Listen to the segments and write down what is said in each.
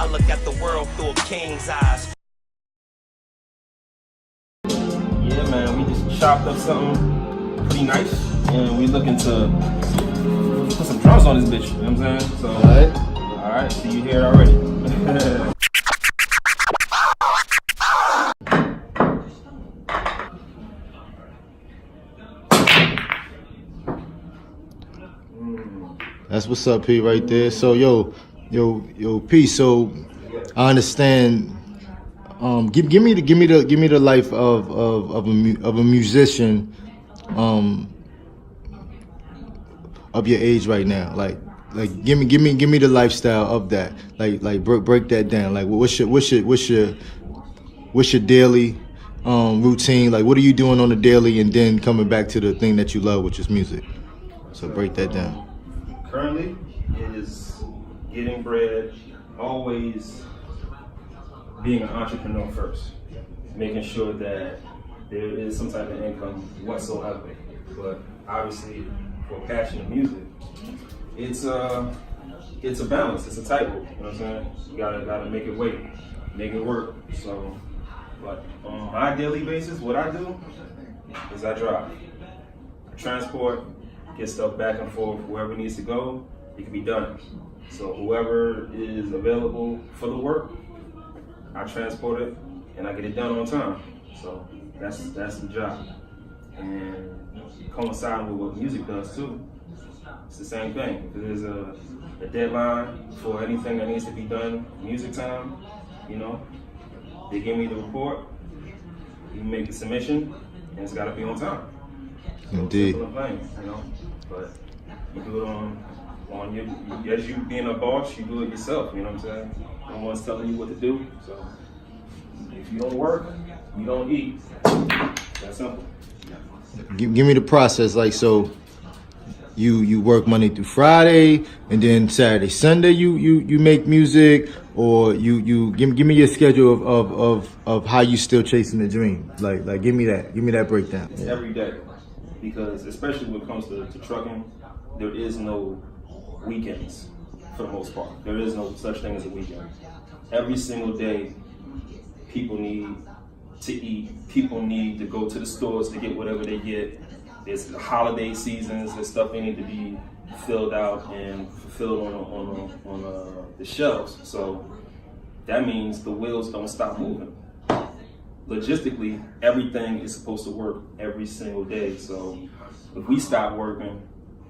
I look at the world through a king's eyes. Yeah, man, we just chopped up something pretty nice, and we looking to put some drums on this bitch, you know what I'm saying? So, alright, so you hear it already. That's what's up, P, right there. So, yo, P. So, I understand. Give me the life of a musician, of your age right now. Like give me the lifestyle of that. Like break that down. Like, what's your daily routine? Like, what are you doing on the daily, and then coming back to the thing that you love, which is music. So break that down. Currently, it is getting bread, always being an entrepreneur first, making sure that there is some type of income whatsoever. But obviously, for passion of music, it's a balance, it's a tightrope, you know what I'm saying? You gotta make it work, make it work. So, but on my daily basis, what I do is I drive, transport, get stuff back and forth wherever it needs to go, it can be done. So whoever is available for the work, I transport it and I get it done on time. So that's the job. And coinciding with what music does too, it's the same thing. If there's a deadline for anything that needs to be done, music time, you know, they give me the report, you make the submission, and it's gotta be on time. Indeed. So thing, you know, but you do it on your, as you being a boss, you do it yourself, you know what I'm saying? No one's telling you what to do, so if you don't work, you don't eat. That's simple. Give me the process. Like, so you work Monday through Friday, and then Saturday, Sunday you make music, or you give me your schedule of how you still chasing the dream. Like give me that breakdown. It's every day, because especially when it comes to trucking, there is no weekends for the most part. There is no such thing as a weekend. Every single day, people need to eat. People need to go to the stores to get whatever they get. There's the holiday seasons. There's stuff they need to be filled out and fulfilled on the shelves. So that means the wheels don't stop moving. Logistically, everything is supposed to work every single day. So if we stop working,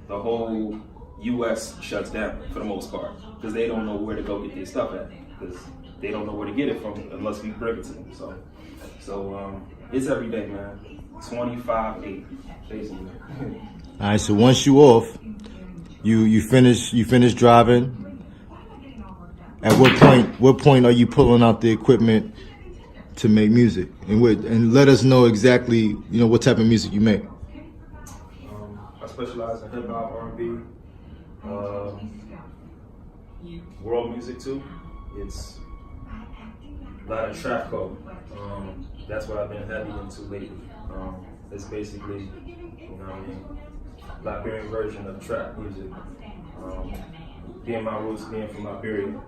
the whole U.S. shuts down for the most part, because they don't know where to go get their stuff at, because they don't know where to get it from unless we bring it to them. So it's every day, man. 25/8, basically. All right. So once you off, you finish driving. At what point are you pulling out the equipment to make music, and let us know exactly, what type of music you make? I specialize in hip hop, R&B, world music too. It's a lot of trap code. That's what I've been heavy into lately. It's basically, Liberian version of trap music. Being my roots, being from Liberia,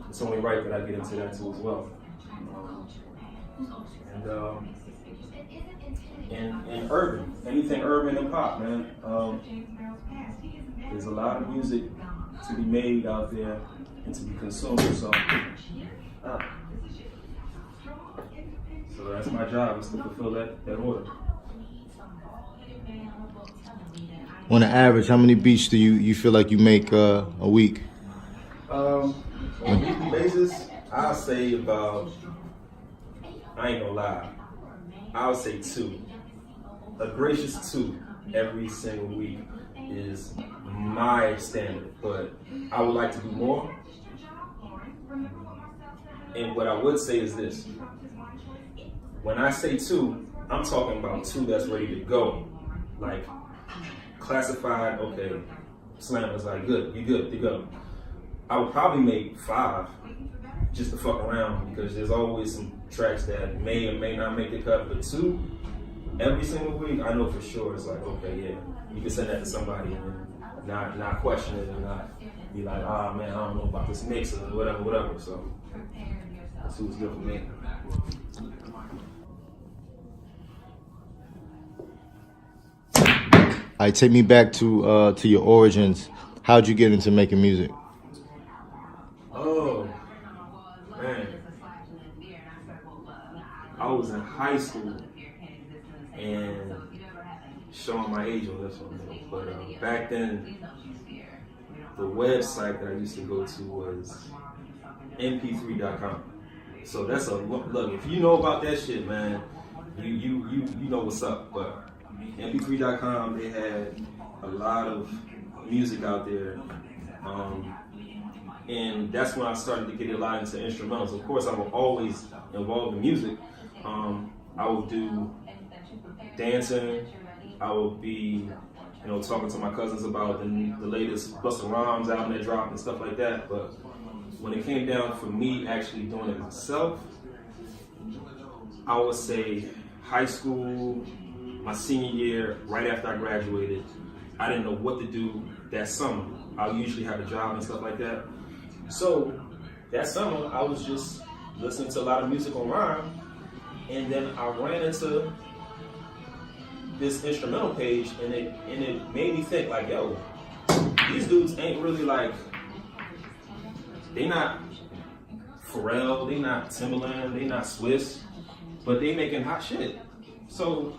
it's only right that I get into that too as well. And urban, anything urban and pop, man. There's a lot of music to be made out there and to be consumed. So that's my job, is to fulfill that order. On an average, how many beats do you feel like you make a week? On a weekly basis, I'll say about, I ain't gonna lie, I'll say 2. A gracious 2 every single week is my standard, but I would like to do more. And what I would say is this: when I say 2, I'm talking about 2 that's ready to go. Like, classified, okay, Slam is like, good, you good, you go. I would probably make 5 just to fuck around, because there's always some tracks that may or may not make the cut, but 2 every single week, I know for sure it's like, okay, yeah, you can send that to somebody and not question it and be like, ah man, I don't know about this mix or whatever. So that's who's good for me. All right, take me back to your origins. How'd you get into making music? Oh man, I was in high school, and showing my age on this one, but back then, the website that I used to go to was mp3.com. So that's a look. If you know about that shit, man, you know what's up. But mp3.com, they had a lot of music out there, and that's when I started to get a lot into instrumentals. Of course, I was always involved in music. I would do dancing. I would be, talking to my cousins about the latest Busta Rhymes album that dropped and stuff like that. But when it came down for me actually doing it myself, I would say high school, my senior year, right after I graduated, I didn't know what to do that summer. I usually have a job and stuff like that. So that summer, I was just listening to a lot of music on Rhyme, and then I ran into this instrumental page, and it made me think like, yo, these dudes ain't really like, they not Pharrell, they not Timbaland, they not Swiss, but they making hot shit. So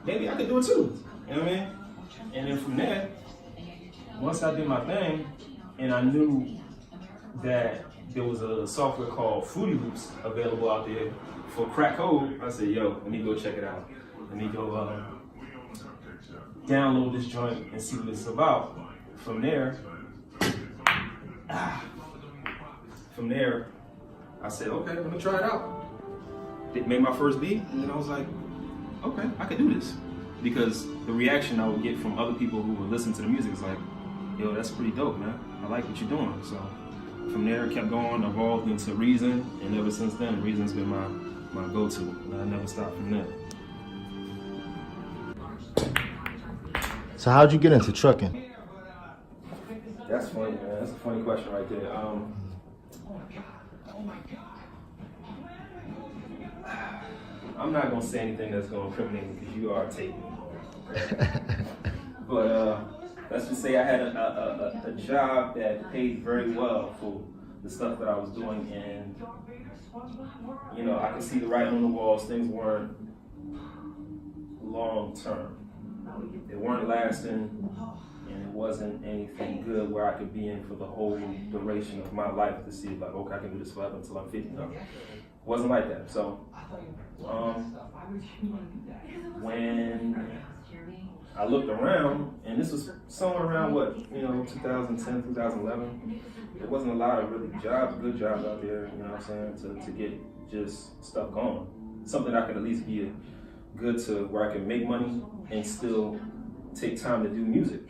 maybe I could do it too, you know what I mean? And then from there, once I did my thing, and I knew that there was a software called Fruity Loops available out there for crack code, I said, yo, let me go check it out. Let me go download this joint and see what it's about. From there, I said, okay, let me try it out. Made my first beat, and then I was like, okay, I could do this. Because the reaction I would get from other people who would listen to the music is like, yo, that's pretty dope, man. I like what you're doing. So from there, it kept going, evolved into Reason, and ever since then, Reason's been my go-to, and I never stopped from there. So how'd you get into trucking? That's funny, man. That's a funny question right there. I'm not gonna say anything that's gonna incriminate me because you are taping. But let's just say I had a job that paid very well for the stuff that I was doing, and I could see the writing on the walls. Things weren't long term. They weren't lasting, and it wasn't anything good where I could be in for the whole duration of my life to see like, okay, I can do this forever until I'm 50. No, it wasn't like that. So when I looked around, and this was somewhere around 2010, 2011, there wasn't a lot of really good jobs out there, you know what I'm saying, to get just stuff going. Something I could at least be good to where I can make money and still take time to do music.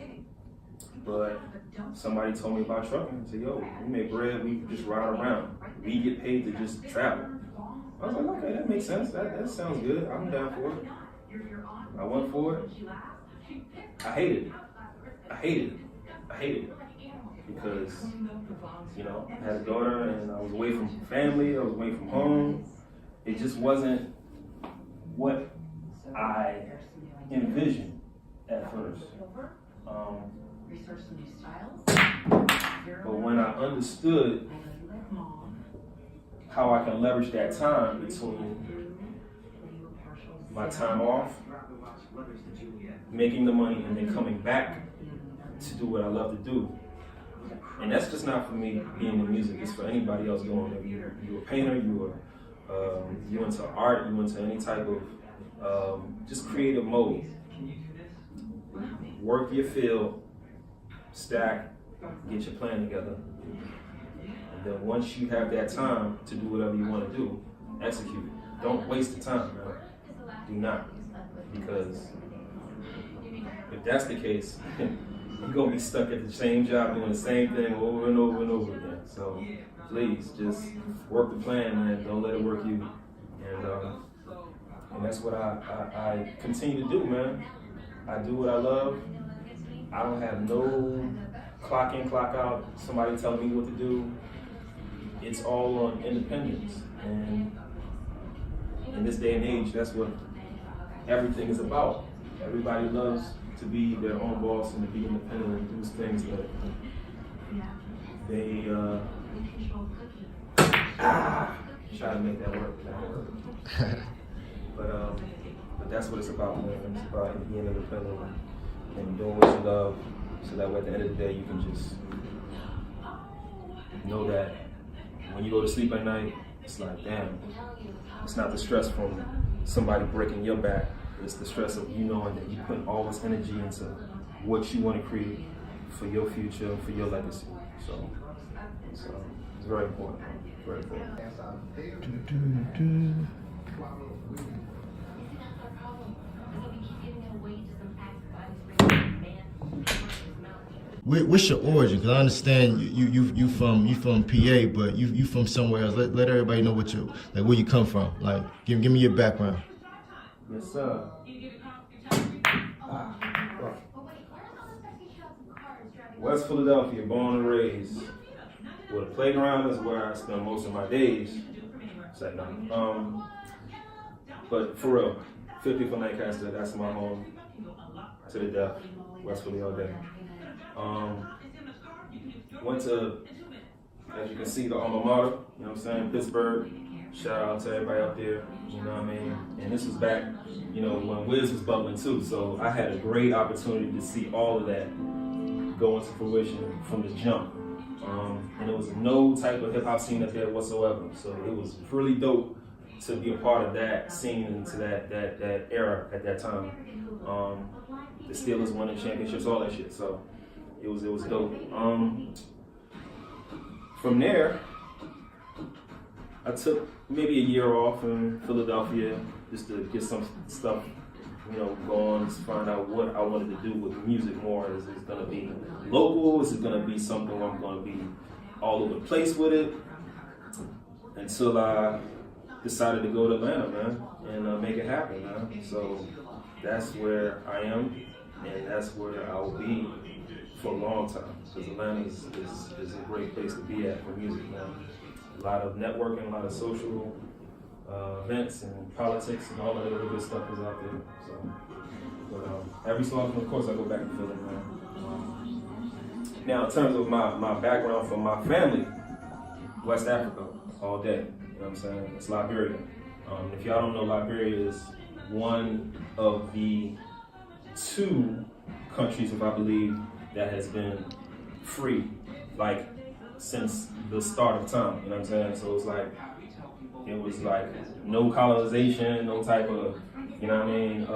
But somebody told me about trucking and said, yo, we make bread, we just ride around. We get paid to just travel. I was like, okay, that makes sense. That sounds good. I'm down for it. I went for it. I hated it. Because, I had a daughter and I was away from family, I was away from home. It just wasn't what I envisioned at first. But when I understood how I can leverage that time between my time off, making the money, and then coming back to do what I love to do. And that's just not for me being in music, it's for anybody else going there. You're a painter, you're into art, you're into any type of just creative mode. Work your field, stack, get your plan together. And then once you have that time to do whatever you want to do, execute it. Don't waste the time, man. Do not. Because if that's the case, you're going to be stuck at the same job doing the same thing over and over and over again. So please, just work the plan, man. Don't let it work you. And that's what I continue to do, man. I do what I love. I don't have no clock in, clock out, somebody telling me what to do. It's all on independence. And in this day and age, that's what everything is about. Everybody loves to be their own boss and to be independent and do things that they try to make that work. But that's what it's about, man. It's about being independent and doing what you love, so that way at the end of the day you can just know that when you go to sleep at night, it's like, damn, it's not the stress from somebody breaking your back. It's the stress of you knowing that you put all this energy into what you want to create for your future and for your legacy. So it's very important. Very important. What's your origin? Because I understand you from PA, but you from somewhere else. Let everybody know what you where you come from. Like give me your background. Yes, sir. West Philadelphia, born and raised. Well, the playground is where I spend most of my days. But for real, 50 for Lancaster, that's my home to the death. West Philly all day. Went to, as you can see, the alma mater, you know what I'm saying, Pittsburgh. Shout out to everybody out there, you know what I mean? And this was back, you know, when Wiz was bubbling too. So I had a great opportunity to see all of that go into fruition from the jump. And there was no type of hip hop scene up there whatsoever. So it was really dope to be a part of that scene and to that era at that time. The Steelers winning championships, all that shit. So it was dope. From there, I took maybe a year off in Philadelphia just to get some stuff, you know, going, just find out what I wanted to do with music more. Is it going to be local? Is it going to be something where I'm going to be all over the place with it? Until I decided to go to Atlanta, man, and make it happen, man. So that's where I am, and that's where I will be for a long time. Because Atlanta is a great place to be at for music, man. A lot of networking, a lot of social events and politics and all that other good stuff is out there. So, but every so often, of course, I go back to Philly, man. Now, in terms of my background from my family, West Africa, all day. You know what I'm saying? It's Liberia. If y'all don't know, Liberia is one of the 2 countries, if I believe, that has been free, like, since the start of time, you know what I'm saying? So it's like, it was like no colonization, no type of, you know what I mean,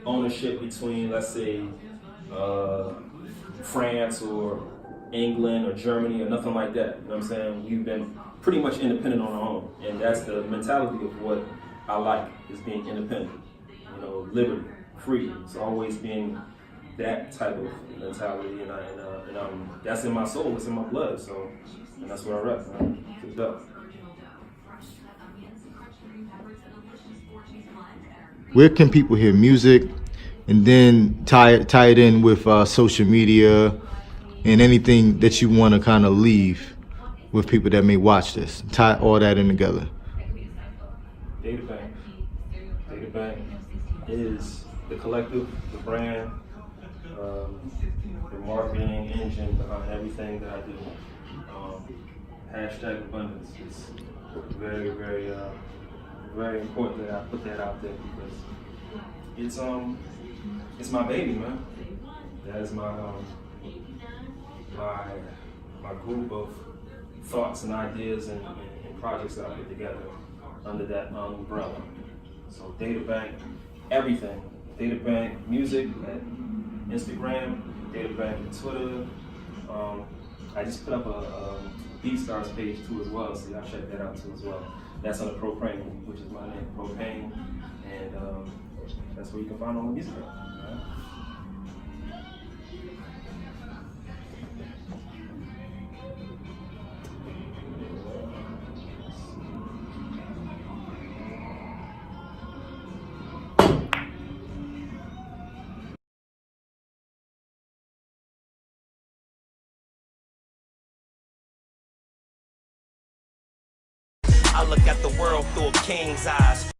ownership between, let's say, France or England or Germany or nothing like that, you know what I'm saying? We've been pretty much independent on our own, and that's the mentality of what I like, is being independent, you know, liberty, freedom. It's always being that type of mentality, and that's in my soul, it's in my blood, so, and that's where I rep, man. Keep it up. Where can people hear music, and then tie it in with social media and anything that you want to kind of leave with people that may watch this? Tie all that in together. Databanc. Databanc is the collective, the brand, the marketing engine behind everything that I do. Hashtag abundance is very, very, very important that I put that out there, because it's my baby, man. That is my my group of thoughts and ideas and projects that I put together under that umbrella. So Databanc, everything. Databanc music at Instagram, Databanc at Twitter. I just put up a BeatStars page too as well, so y'all check that out too as well. That's on the Propayn, which is my name, Propayne, and that's where you can find all the music. I look at the world through a king's eyes.